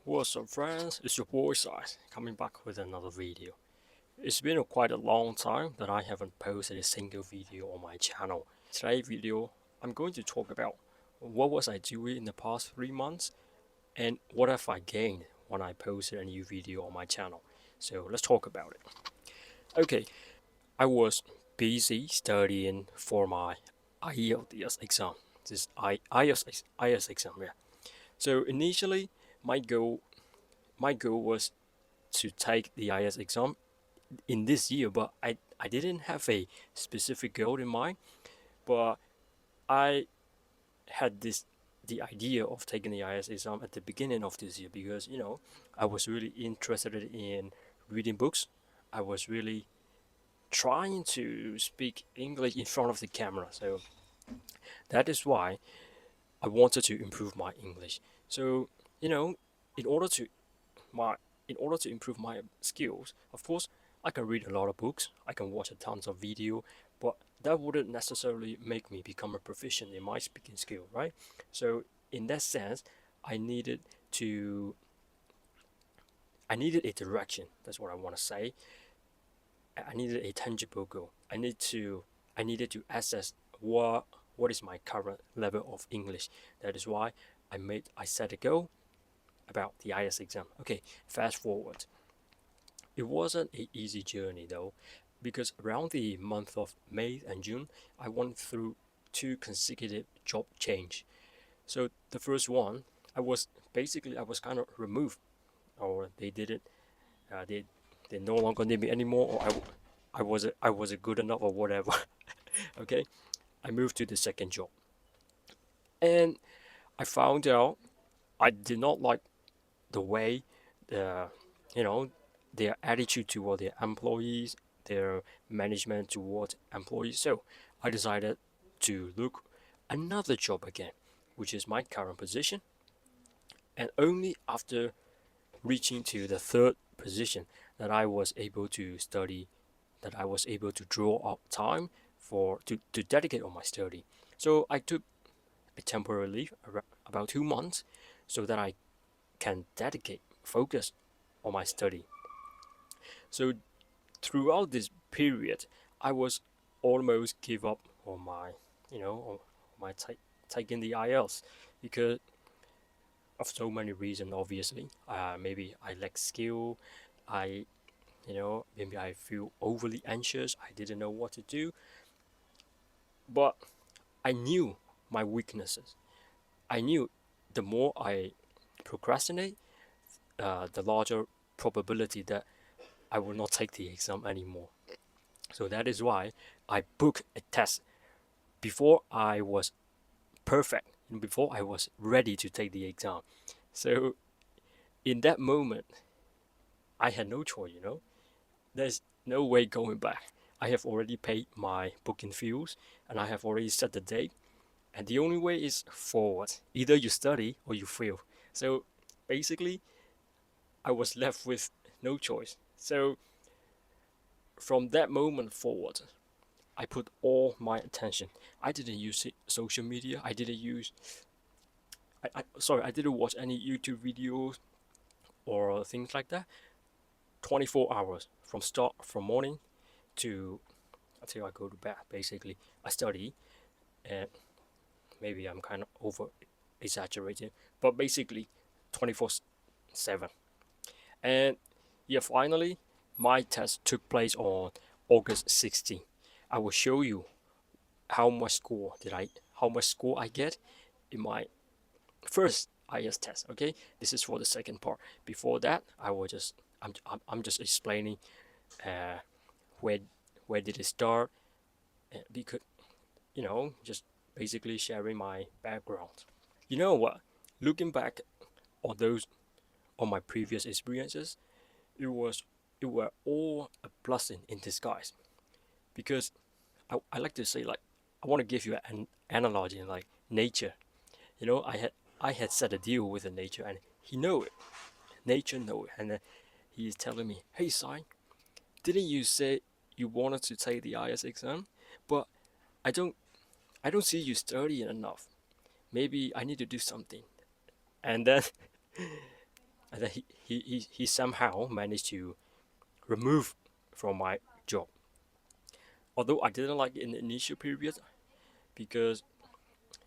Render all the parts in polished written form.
What's up, friends? It's your boy Size coming back with another video. It's been quite a long time that I haven't posted a single video on my channel. Today's video, I'm going to talk about what was I doing in the past 3 months and what have I gained when I posted a new video on my channel. So let's talk about it. Okay, I was busy studying for my IELTS exam. This IELTS exam, yeah. So initially, my goal my goal was to take the IELTS exam in this year, but I didn't have a specific goal in mind. But I had the idea of taking the IELTS exam at the beginning of this year because I was really interested in reading books. I was really trying to speak English in front of the camera, so that is why I wanted to improve my English. So you know, in order to my in order to improve my skills, of course, I can read a lot of books, I can watch a tons of video, but that wouldn't necessarily make me become a proficient in my speaking skill, right? So in that sense, I needed to I needed a direction. That's what I want to say. I needed a tangible goal. I needed to assess what is my current level of English. That is why I set a goal about the IELTS exam. Okay, fast forward. It wasn't an easy journey though, because around the month of May and June, I went through two consecutive job change. So the first one, I was kind of removed, or they didn't, they no longer need me anymore, or I wasn't good enough or whatever. Okay, I moved to the second job, and I found out I did not like the way the you know their attitude toward their employees, their management toward employees. So I decided to look another job again, which is my current position. And only after reaching to the third position that I was able to study, that I was able to draw up time to dedicate on my study. So I took a temporary leave about 2 months so that I can dedicate focus on my study. So throughout this period, I was almost give up on on my taking the IELTS because of so many reasons. Obviously, maybe I lack skill. I, maybe I feel overly anxious. I didn't know what to do, but I knew my weaknesses. I knew the more I procrastinate, the larger probability that I will not take the exam anymore. So that is why I booked a test before I was perfect, before I was ready to take the exam. So in that moment, I had no choice. There's no way going back. I have already paid my booking fees and I have already set the date. And the only way is forward. Either you study or you fail. So basically, I was left with no choice. So from that moment forward, I put all my attention. I didn't use social media. I didn't watch any YouTube videos or things like that. 24 hours from morning to until I go to bed. Basically, I study, and maybe I'm kind of over exaggerating, but basically, 24/7. And yeah, finally, my test took place on August 16th. I will show you how much score I get in my first IELTS test. Okay, this is for the second part. Before that, I'm just explaining uh, where where did it start, because just basically sharing my background. You know what? Looking back on those on my previous experiences, it was it were all a blessing in disguise because I like to say, like, I want to give you an analogy like nature. I had set a deal with the nature and he know it. Nature know it, and he is telling me, "Hey, sign, didn't you say you wanted to take the IS exam? But I don't I don't see you studying enough. Maybe I need to do something." And then then he somehow managed to remove from my job. Although I didn't like it in the initial period because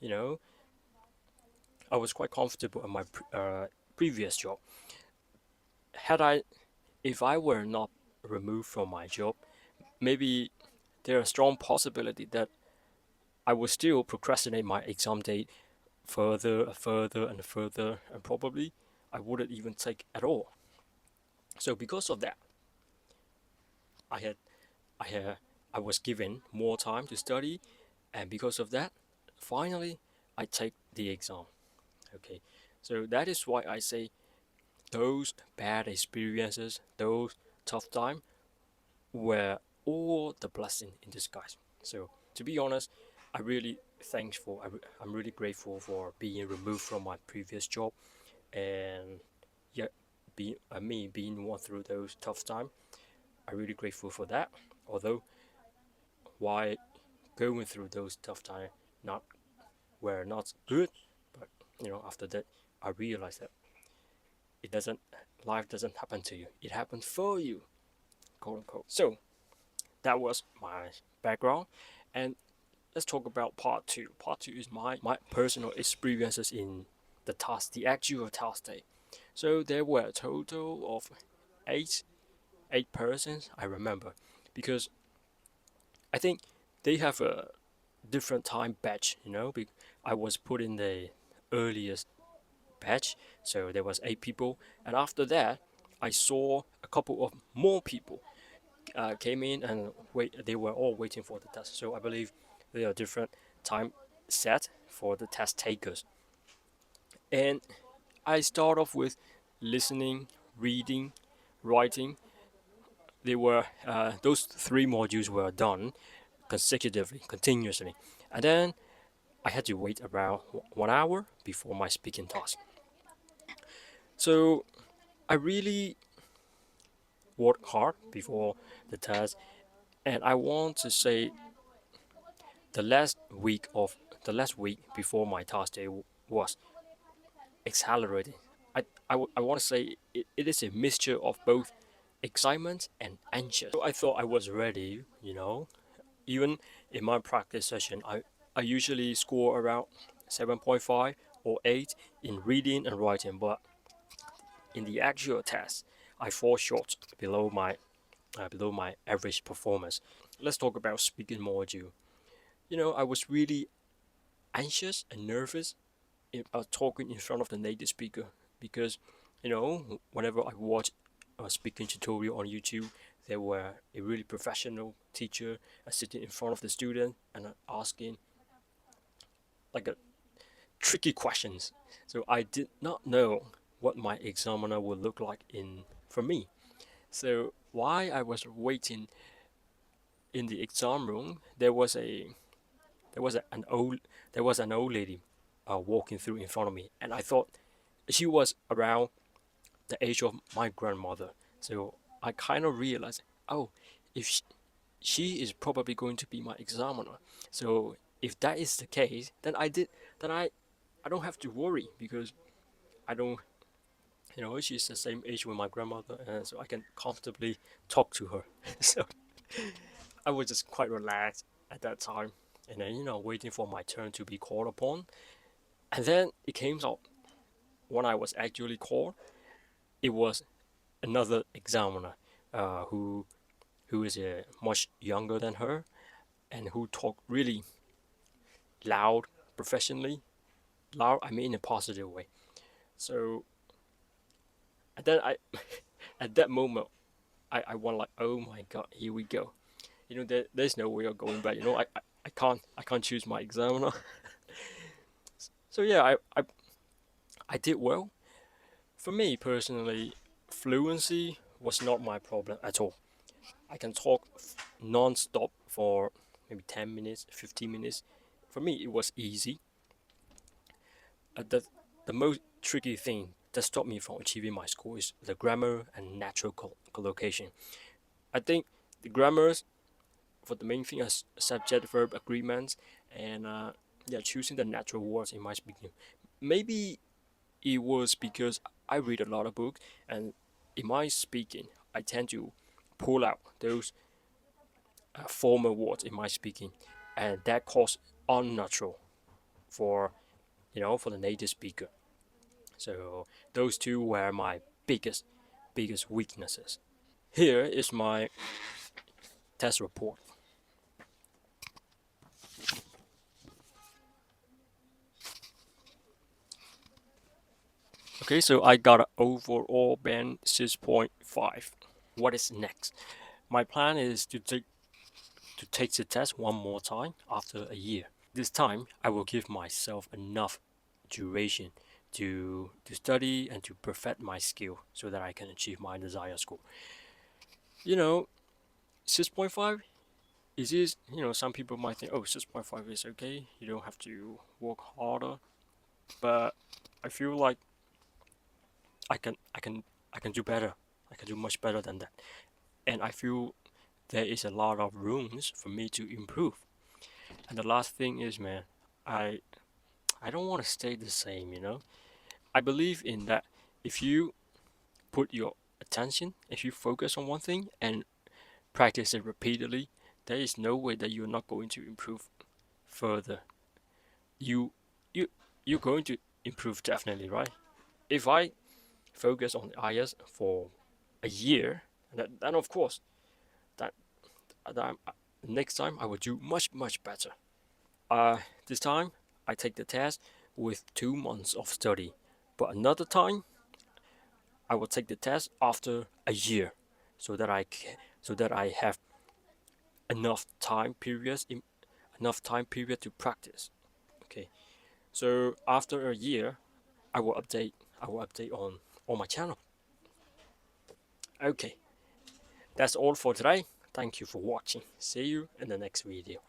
you know I was quite comfortable in my previous job. Had I, if I were not removed from my job, maybe there's a strong possibility that I would still procrastinate my exam date further and further and further, and probably I wouldn't even take at all. So because of that, I had I had I was given more time to study, and because of that, finally I take the exam. Okay, so that is why I say those bad experiences, those tough time, were all the blessing in disguise. So to be honest, I really thankful. I'm really grateful for being removed from my previous job, and yeah, me being one through those tough time. I'm really grateful for that. Although while going through those tough time, not were not good, but after that, I realized that it doesn't life doesn't happen to you. It happens for you, quote unquote. So that was my background, and let's talk about part two. Part two is my personal experiences in the actual task day. So there were a total of eight eight persons, I remember, because I think they have a different time batch. I was put in the earliest batch, so there was eight people, and after that, I saw a couple of more people came in and wait. They were all waiting for the test. So I believe there are different time set for the test takers. And I start off with listening, reading, writing. They were those three modules were done consecutively, continuously, and then I had to wait around 1 hour before my speaking task. So I really worked hard before the test, and I want to say the last week before my task day was accelerating. I want to say it is a mixture of both excitement and anxious. So I thought I was ready. Even in my practice session, I usually score around 7.5 or 8 in reading and writing, but in the actual test, I fall short below my average performance. Let's talk about speaking module. I was really anxious and nervous talking in front of the native speaker because, whenever I watch a speaking tutorial on YouTube, there were a really professional teacher sitting in front of the student and asking like a tricky questions. So I did not know what my examiner would look like in for me. So while I was waiting in the exam room, there was a, an old there was an old lady walking through in front of me, and I thought she was around the age of my grandmother. So I kind of realized, oh, if she is probably going to be my examiner. So if that is the case, then I don't have to worry because I don't she's the same age with my grandmother, and so I can comfortably talk to her. So I was just quite relaxed at that time, and then waiting for my turn to be called upon. And then it came out when I was actually called. It was another examiner, who is much younger than her, and who talked really loud, professionally. Loud, I mean in a positive way. So, and then at that moment, I went like, oh my god, here we go. There's no way of going back. I can't choose my examiner. So yeah, I did well. For me personally, fluency was not my problem at all. I can talk non-stop for maybe 10 minutes, 15 minutes. For me, it was easy. The most tricky thing that stopped me from achieving my score is the grammar and natural collocation. I think the grammars for the main thing is subject verb agreements and yeah, choosing the natural words in my speaking. Maybe it was because I read a lot of books, and in my speaking, I tend to pull out those formal words in my speaking, and that causes unnatural for for the native speaker. So those two were my biggest weaknesses. Here is my test report. Okay, so I got an overall band 6.5. What is next? My plan is to take the test one more time after a year. This time I will give myself enough duration to study and to perfect my skill so that I can achieve my desired score. You know, 6.5 is this, some people might think, oh, 6.5 is okay, you don't have to work harder, but I feel like I can I can I can do better. I can do much better than that. And I feel there is a lot of rooms for me to improve. And the last thing is, man, I I don't want to stay the same. I believe in that if you put your attention, if you focus on one thing and practice it repeatedly, there is no way that you're not going to improve further. You you you're going to improve definitely, right? If I focus on IELTS for a year, then of course that, that next time I will do much better. This time I take the test with 2 months of study, but another time I will take the test after a year, so that I have enough time periods enough time period to practice. Okay, so after a year, I will update. I will update on my channel. Okay, that's all for today. Thank you for watching. See you in the next video.